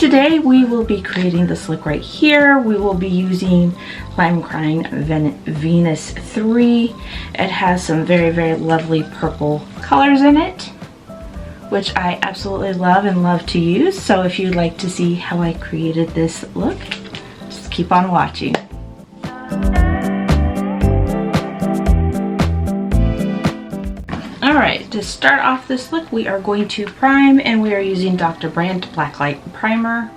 today we will be creating this look right here. We will be using Lime Crime Venus 3. It has some very lovely purple colors in it, which I absolutely love and love to use. So if you'd like to see how I created this look, just keep on watching. Alright, to start off this look, we are going to prime, and we are using Dr. Brandt Blacklight Primer.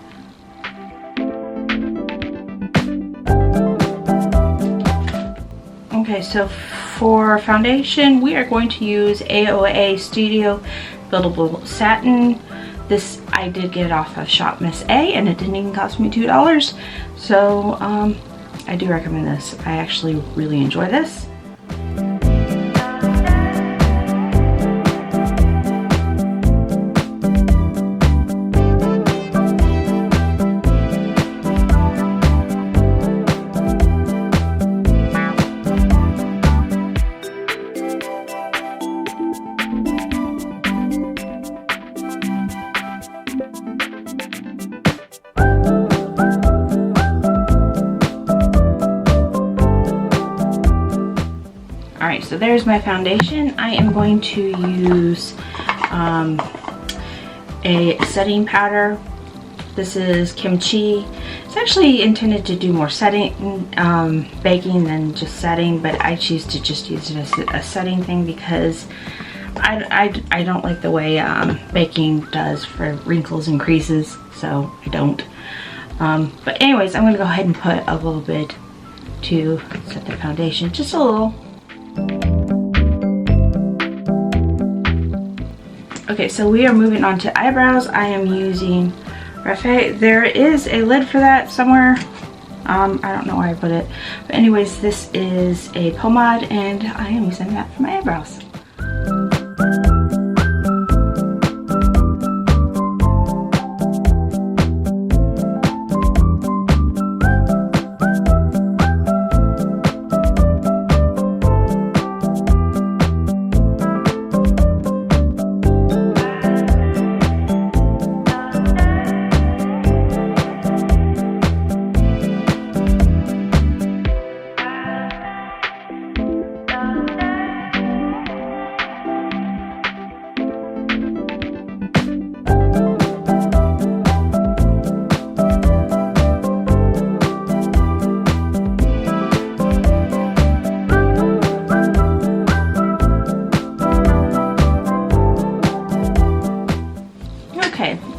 Okay, so for foundation, we are going to use AOA Studio Buildable Satin. This, I did get it off of Shop Miss A, and it didn't even cost me $2. So, I do recommend this. I actually really enjoy this. Alright, so there's my foundation. I am going to use a setting powder. This is Kimchi. It's actually intended to do more setting, baking than just setting, but I choose to just use it as a setting thing because I don't like the way baking does for wrinkles and creases, so I don't. But anyways, I'm going to go ahead and put a little bit to set the foundation, just a little. Okay, so we are moving on to eyebrows. I am using Refe. There is a lid for that somewhere. I don't know where I put it. But anyways, this is a pomade, and I am using that for my eyebrows.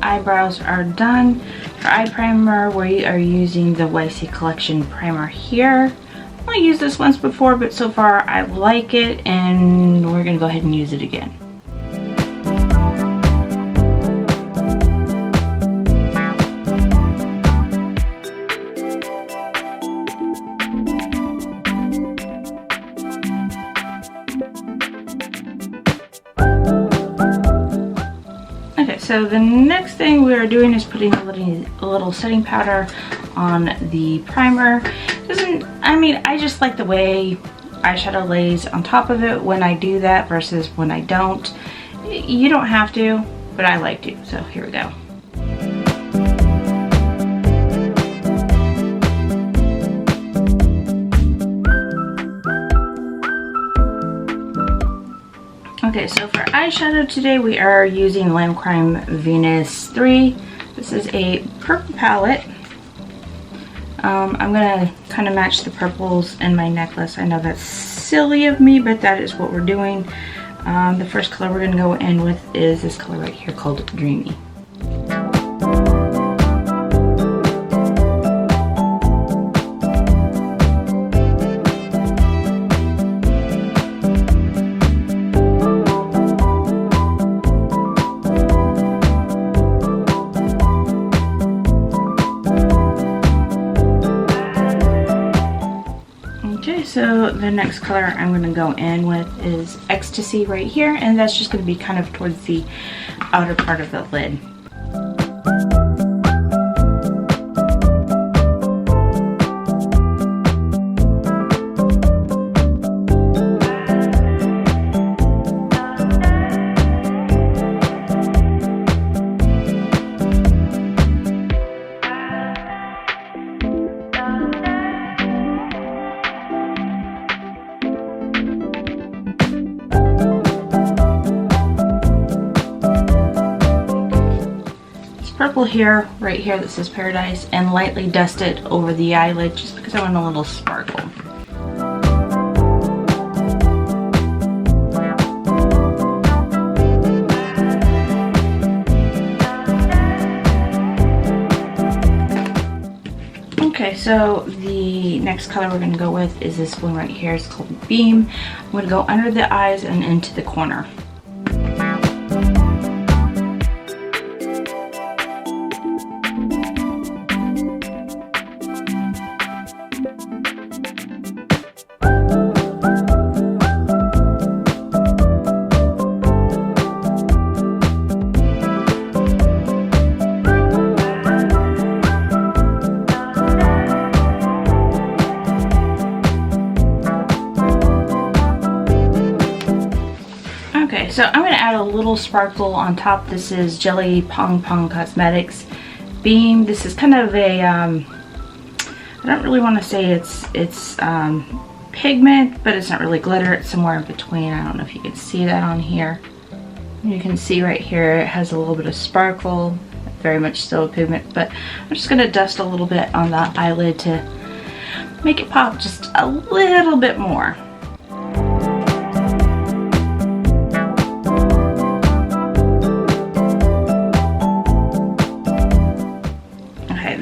Eyebrows are done. For eye primer, we are using the YC Collection primer here. I used this once before, but so far I like it, and we're gonna go ahead and use it again. So the next thing we are doing is putting a little setting powder on the primer. I just like the way eyeshadow lays on top of it when I do that versus when I don't. You don't have to, but I like to, so here we go. Okay, so for eyeshadow today, we are using Lime Crime Venus 3. This is a purple palette. I'm going to kind of match the purples in my necklace. I know that's silly of me, but that is what we're doing. The first color we're going to go in with is this color right here called Dreamy. So the next color I'm going to go in with is Ecstasy right here, and that's just going to be kind of towards the outer part of the lid. purple here, right here that says Paradise, and lightly dust it over the eyelid just because I want a little sparkle. Okay, so the next color we're going to go with is this one right here. It's called Beam. I'm going to go under the eyes and into the corner. Okay, so I'm going to add a little sparkle on top. This is Jelly Pong Pong Cosmetics Beam. This is kind of a, I don't really want to say it's pigment, but it's not really glitter. It's somewhere in between. I don't know if you can see that on here. You can see right here it has a little bit of sparkle, very much still a pigment, but I'm just going to dust a little bit on the eyelid to make it pop just a little bit more.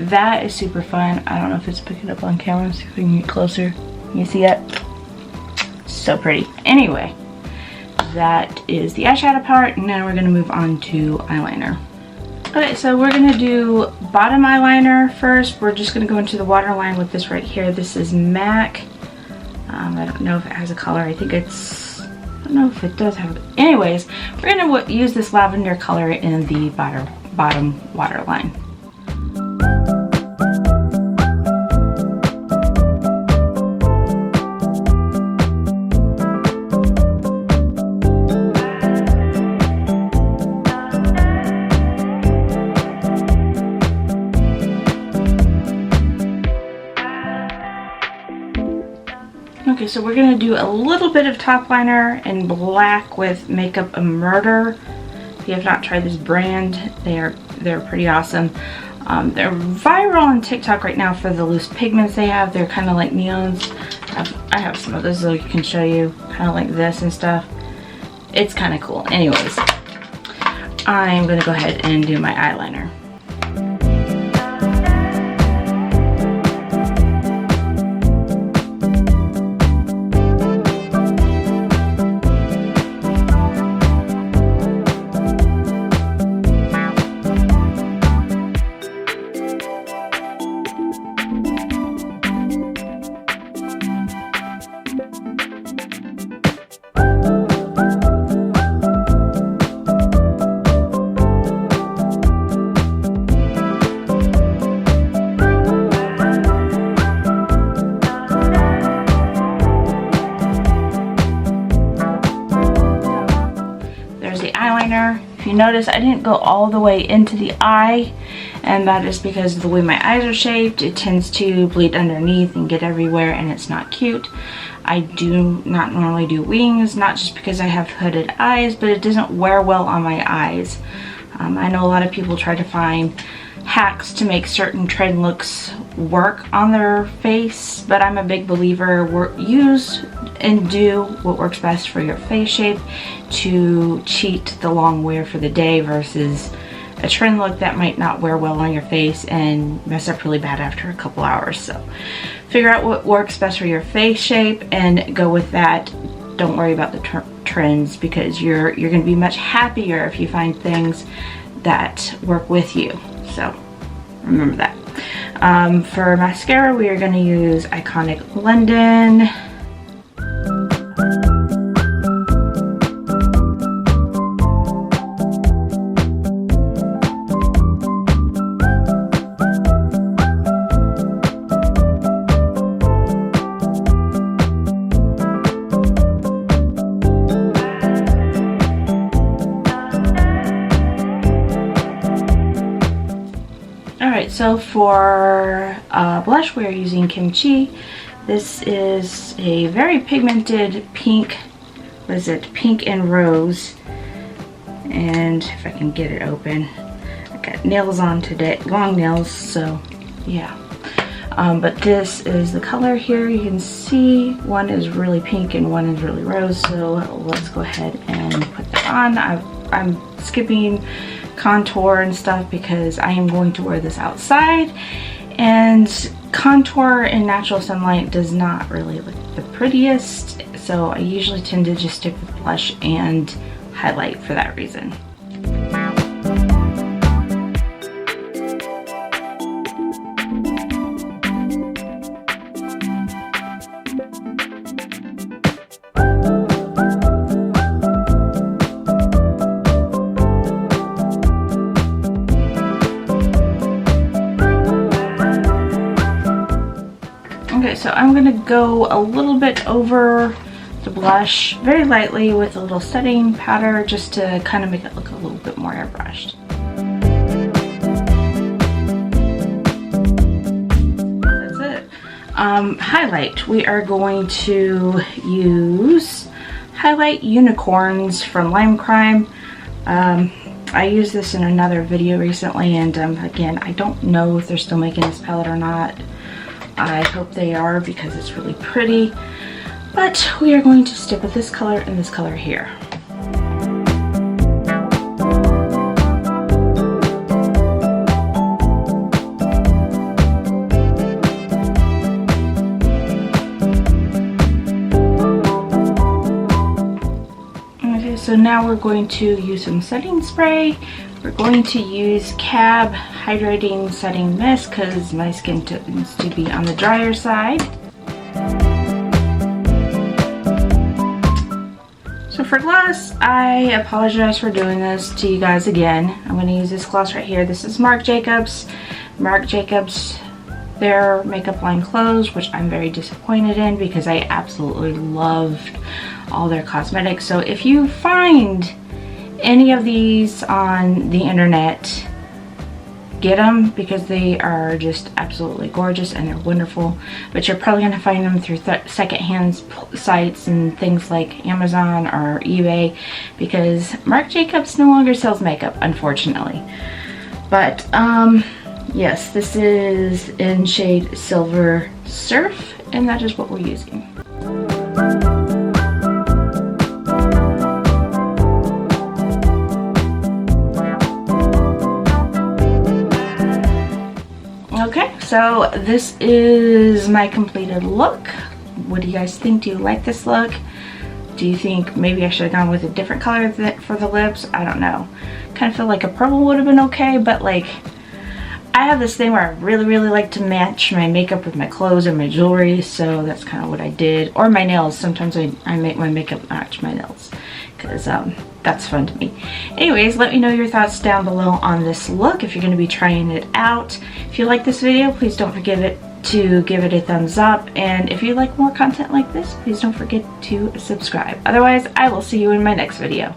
That is super fun. I don't know if it's picking up on camera. See if we can get closer. Can you see it? So pretty. Anyway, that is the eyeshadow part. Now we're going to move on to eyeliner. Okay, so we're going to do bottom eyeliner first. We're just going to go into the waterline with this right here. This is MAC. I don't know if it has a color. I think it's, I don't know if it does have. Anyways, we're going to use this lavender color in the bottom waterline. Okay, so we're going to do a little bit of top liner in black with Makeup a Murder. If you have not tried this brand, they're pretty awesome. They're viral on TikTok right now for the loose pigments they have. They're kind of like neons. I have some of those that I can show you, kind of like this and stuff. It's kind of cool. Anyways, I'm going to go ahead and do my eyeliner. If you notice, I didn't go all the way into the eye, and that is because of the way my eyes are shaped. It tends to bleed underneath and get everywhere, and it's not cute. I do not normally do wings, not just because I have hooded eyes, but it doesn't wear well on my eyes. I know a lot of people try to find hacks to make certain trend looks work on their face, but I'm a big believer, use and do what works best for your face shape to cheat the long wear for the day versus a trend look that might not wear well on your face and mess up really bad after a couple hours. So figure out what works best for your face shape and go with that. Don't worry about the trends, because you're going to be much happier if you find things that work with you. So remember that. For mascara, we are going to use Iconic London. Alright, so for blush we are using Kimchi. This is a very pigmented pink, what is it, pink and rose. And if I can get it open, got nails on today, long nails, so yeah. But this is the color here. You can see one is really pink and one is really rose, so let's go ahead and put that on. I'm skipping contour and stuff because I am going to wear this outside, and contour in natural sunlight does not really look the prettiest, so I usually tend to just stick with blush and highlight for that reason. Okay, so I'm gonna go a little bit over the blush very lightly with a little setting powder just to kind of make it look a little bit more airbrushed. That's it. Highlight. We are going to use Highlight Unicorns from Lime Crime. I used this in another video recently, and again, I don't know if they're still making this palette or not. I hope they are because it's really pretty, but we are going to stick with this color and this color here. Okay, so now we're going to use some setting spray. We're going to use Cab Hydrating Setting Mist because my skin tends to be on the drier side. So for gloss, I apologize for doing this to you guys again. I'm going to use this gloss right here. This is Marc Jacobs. Marc Jacobs, their makeup line closed, which I'm very disappointed in because I absolutely loved all their cosmetics. So if you find any of these on the internet, get them because they are just absolutely gorgeous and they're wonderful, but you're probably going to find them through secondhand sites and things like Amazon or eBay because Marc Jacobs no longer sells makeup, unfortunately. But yes, this is in shade Silver Surf, and that is what we're using. Okay, so this is my completed look. What do you guys think? Do you like this look? Do you think maybe I should have gone with a different color for the lips? I don't know. Kind of feel like a purple would have been okay, but like I have this thing where I really like to match my makeup with my clothes or my jewelry, so that's kind of what I did. Or my nails. Sometimes I make my makeup match my nails because that's fun to me. Anyways, let me know your thoughts down below on this look if you're going to be trying it out. If you like this video, please don't forget to give it a thumbs up, and if you like more content like this, please don't forget to subscribe. Otherwise, I will see you in my next video.